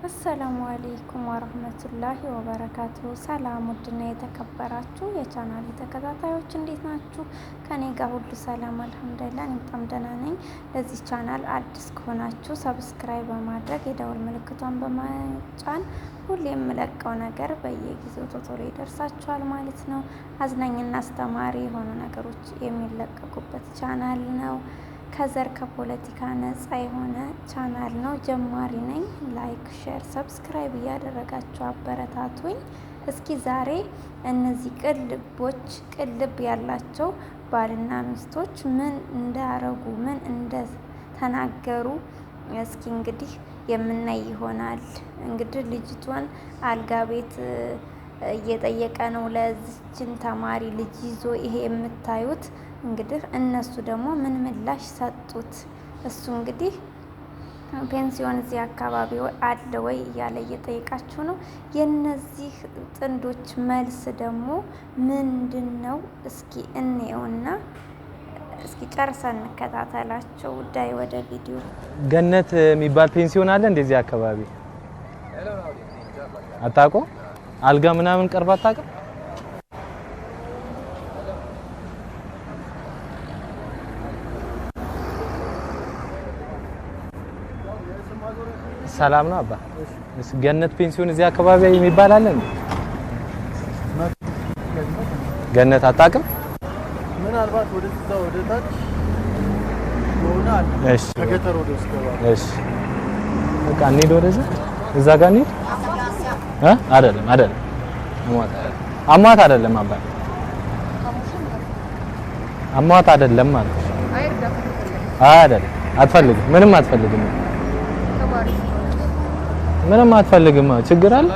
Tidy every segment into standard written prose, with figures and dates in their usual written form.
አሰላሙ አለይኩም ወራህመቱላሂ ወበረካቱ። ሰላም ውድና የተከበራችሁ የቻናሌ ተከታታዮች እንዴት ናችሁ? ከኔ ጋር ሁሉ ሰላም አልሐምዱሊላህ። እኔ በጣም ደህና ነኝ። ለዚህ ቻናል አዲስ ከሆናችሁ ሰብስክራይብ በማድረግ የደወል ምልክቷን በመጫን ሁሌ የምለቀው ነገር በየጊዜው ቶሎ ይደርሳችኋል ማለት ነው። አዝናኝና አስተማሪ የሆኑ ነገሮች የሚለቀቁበት ቻናል ነው። ከዘር ከፖለቲካ ነፃ የሆነ ቻናል ነው። ጀማሪ ነኝ። ላይክ፣ ሼር፣ ሰብስክራይብ እያደረጋችሁ አበረታቱኝ። እስኪ ዛሬ እነዚህ ቅልብ ያላቸው ባልና ሚስቶች ምን እንዳረጉ ምን እንደተናገሩ እስኪ እንግዲህ የምናይ ይሆናል። እንግዲህ ልጅቷን አልጋ ቤት እየጠየቀ ነው ለዚችን ተማሪ ልጅ ይዞ ይሄ የምታዩት እንግዲህ እነሱ ደግሞ ምን ምላሽ ሰጡት? እሱ እንግዲህ ፔንሲዮን እዚህ አካባቢ አለ ወይ እያለ እየጠየቃችሁ ነው። የነዚህ ጥንዶች መልስ ደግሞ ምንድነው? እስኪ እንየውና እስኪ ጨርሰን እንከታተላቸው። ዳይ ወደ ቪዲዮ። ገነት የሚባል ፔንሲዮን አለ እንደዚህ አካባቢ አታውቁም? አልጋ ምናምን ቀርባ አታውቅም? ሰላም ነው አባ። ገነት ፔንሲዮን እዚህ አካባቢ የሚባል አለ እንዴ? ገነት አታውቅም? ምናልባት ወደ ታች ይሆናል። እሺ ከገጠር ወደ ውስጥ ገባ። እሺ በቃ እንሂድ ወደዛ። እዛ ጋር እንሂድ። አይደለም አሟት አይደለም አባ። አሟት አይደለም ማለት አይደለም። አትፈልግም፣ ምንም አትፈልግም። ምንም አትፈልግም። ችግር አለ?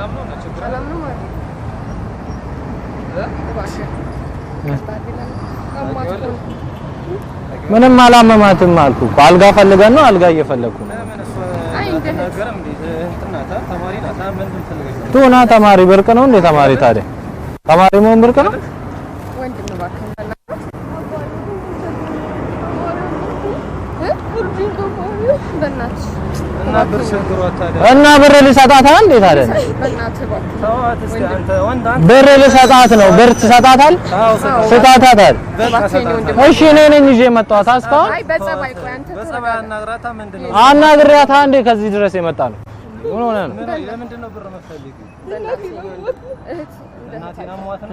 ምንም አላመማትም አልኩ እኮ። አልጋ ፈልገን ነው፣ አልጋ እየፈለኩ ነው። ቱና ተማሪ ብርቅ ነው እንዴ? ተማሪ ታዲያ ተማሪ መሆን ብርቅ ነው? እና ብር ልሰጣት እንዴ ታዲያ? ብር ልሰጣት ነው። ብር ትሰጣታል? ስጣታታል። እሺ እኔ ነኝ ይዤ መጣኋት። አስካው አናግሪያታ እንዴ ከዚህ ድረስ የመጣ ነው። ምን ሆነ ነው? ለምንድነው ብር መፈልጊው?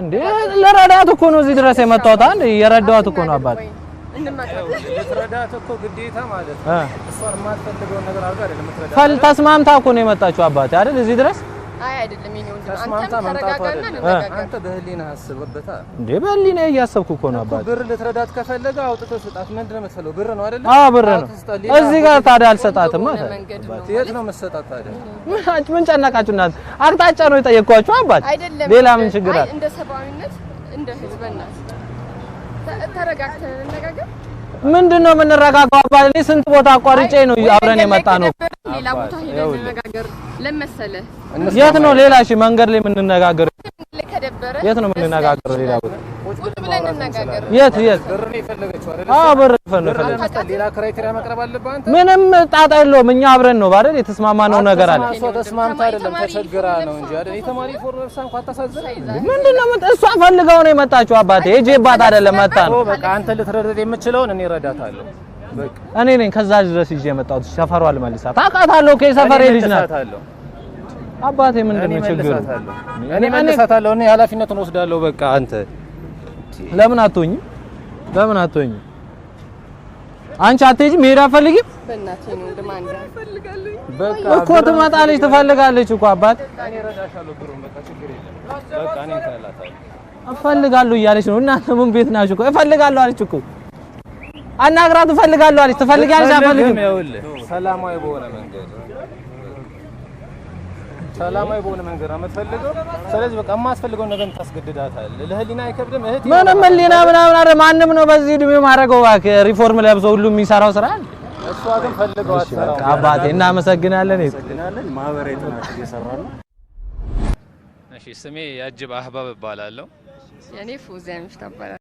እንዴ ለረዳት እኮ ነው እዚህ ድረስ የመጣሁት። አንዴ የረዳኋት እኮ ነው አባት። ለረዳት እኮ ግዴታ ማለት ነው። እሷን የማትፈልገው ነገር አድርጋ አይደለም የምትረዳት። ተስማምታ እኮ ነው የመጣችው አባቴ አይደል? እዚህ ድረስ አይ አይደለም የኔ ወንድም። አንተ ተረጋጋና እንነጋገር። አንተ በህሊና አስበበታ እንዴ? በህሊና እያሰብኩ እኮ ነው አባቴ። ብር ልትረዳት ከፈለገ አውጥቶ ስጣት። ምንድነው የምትፈልገው? ብር ነው አይደል? አዎ ብር ነው። እዚህ ጋር ታዲያ አልሰጣትም ማለት የት ነው የምትሰጣት ታዲያ? ምን ጨነቃችሁ እናንተ? አቅጣጫ ነው የጠየቅኳችሁ አባቴ። ሌላ ምን ችግር አለ? እንደ ሰብአዊነት እንደ ህዝብነት ተረጋግተን እንነጋገር። ምንድነው የምንረጋጋው አባቴ? እኔ ስንት ቦታ አቋርጬ ነው አብረን የመጣ ነው። ሌላ ቦታ ሄደን እንነጋገር ለመሰለ የት ነው ሌላ? እሺ መንገድ ላይ የምንነጋገር የት ነው የምንነጋገረው? ሌላ ቦታ ቁጭ ብለን እንነጋገር። የት ብር ነው የፈለገችው አይደል? አዎ ብር ፈለገች። ሌላ ክራይቴሪያ መቅረብ አለበት። አንተ ምንም ጣጣ የለውም። እኛ አብረን ነው አይደል የተስማማነው ነገር አለ። እሷ ተስማምታ አይደለም ተቸግራ ነው እንጂ አይደል? የተማሪ ፎርወርሳ እንኳን አታሳዝን። ምንድነው እሷ ፈልጋው ነው የመጣችው አባቴ። ሄጄባት አይደለም መጣ ነው። በቃ አንተ ልትረዳት የምትችለውን እኔ እረዳታለሁ። በቃ እኔ ነኝ ከዛ ድረስ ይዤ የመጣሁት። ሰፈሯ አልመልሳት አውቃታለሁ። ከሰፈሬ ልጅ ናት አባቴ። ምንድነው ችግሩ? እኔ መልሳታለሁ። እኔ ኃላፊነቱን ወስዳለሁ። በቃ አንተ ለምን አትሆኝም? ለምን አትሆኝም? አንቺ አትሄጂም? መሄድ አትፈልጊም? በእናቴ ነው እንደማን ፈልጋለች። በቃ እኮ ትመጣለች፣ ትፈልጋለች እኮ አባት። እኔ እረዳሻለሁ። ብሩን በቃ ችግር የለም። በቃ እኔ እንታላታለሁ። እፈልጋለሁ እያለች ነው። እናንተ ምን ቤት ናችሁ እኮ? እፈልጋለሁ አለች እኮ። አናግራት። እፈልጋለሁ አለች። ትፈልጊያለሽ? አትፈልጊም? ሰላማዊ በሆነ መንገድ አመትፈልገው። ስለዚህ በቃ የማትፈልገው ነገር ታስገድዳታለህ። ለህሊና አይከብድም እህቴ? ምንም ህሊና ምናምን አይደል። ማንም ነው በዚህ እድሜ ማረገው እባክህ። ሪፎርም ለብሶ ሁሉም የሚሰራው ስራ አለ። እሷ ግን ፈልገው አትሰራው። አባቴ እናመሰግናለን። ማህበራዊ ጥናት እየሰራ ነው። እሺ ስሜ ያጅብ አህባብ እባላለሁ። የኔ ፉዚያ ምሽት እባላለሁ።